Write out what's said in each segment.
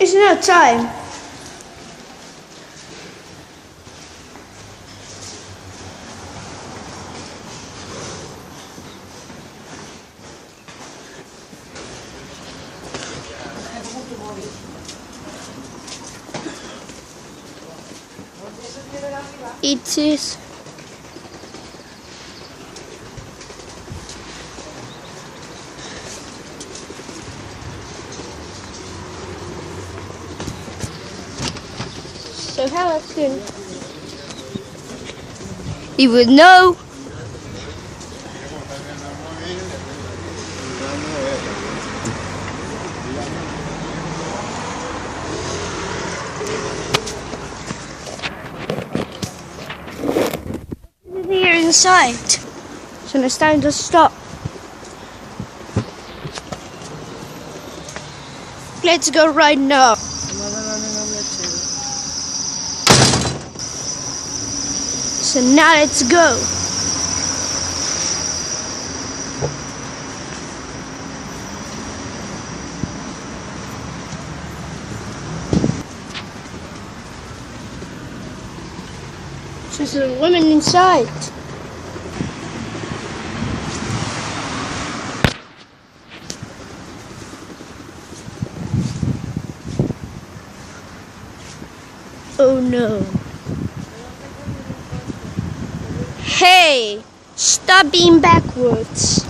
It's not time. It is. So how often? You would know. Here inside. So it's time to stop. Let's go right now. So now let's go. There's a woman inside. Oh no. Hey, stop being backwards.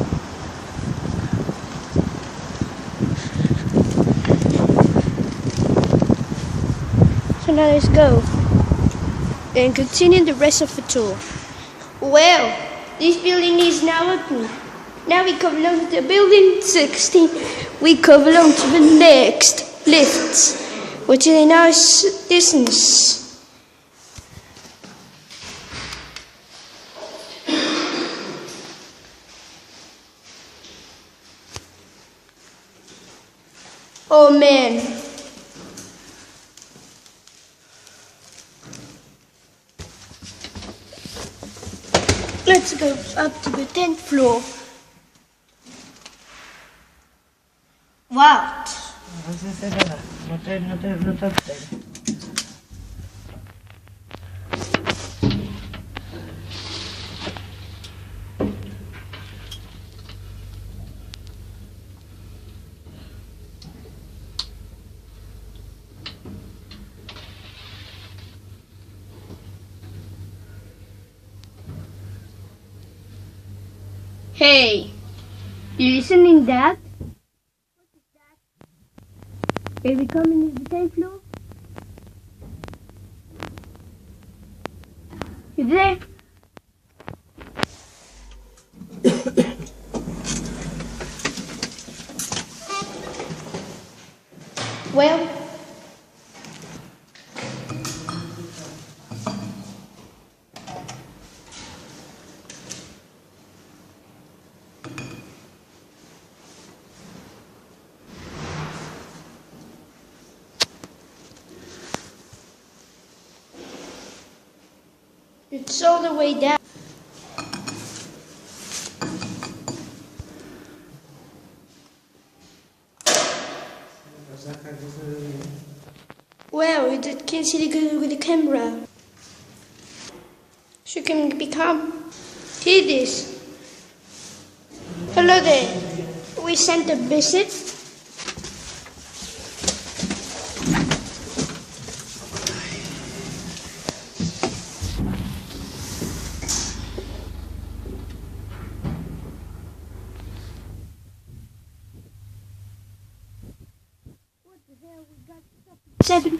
So now let's go and continue the rest of the tour. Well, this building is now open. Now we come along to building 16. We come along to the next lifts, which is a nice distance. Oh man. Let's go up to the 10th floor. What? No se hace nada. No te alteres. Hey, you listening that? What is that? Are we coming to the 10th floor? You there? Well, it's all the way down. Well, you can't see the girl with the camera. She can become. Hear this. Hello there. We sent a visit. Seven.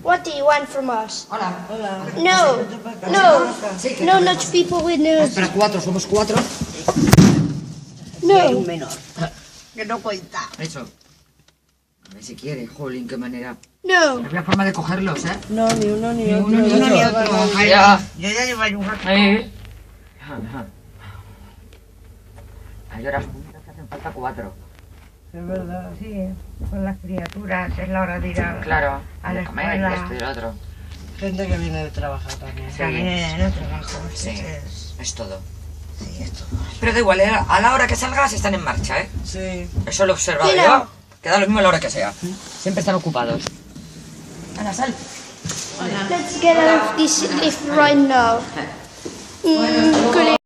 What do you want from us? Hola. Hola. No, no, no, not people with nose. Espera, cuatro, somos cuatro. No. Y hay un menor. Que no cuenta. Eso. A ver si quiere, jolín, qué manera. No. Había forma de cogerlos, ¿eh? No, ni uno ni otro. Ni uno ni otro. Ya. Yo ya llevo ahí un rato. Ahí. Hay horas juntas que hacen falta cuatro. Es verdad. Sí, con las criaturas, es la hora de ir a, Claro. a la De comer y escuela. esto y el otro. Gente que viene de trabajar también. Sí. También en el trabajo. Sí. Es Es todo. Sí, esto. Pero da igual, a la hora que salgas están en marcha, ¿eh? Sí. Eso lo he observado Mira. yo. Que da lo mismo a la hora que sea. Siempre están ocupados. Ana, sal. Let's get off this lift right now. Cool.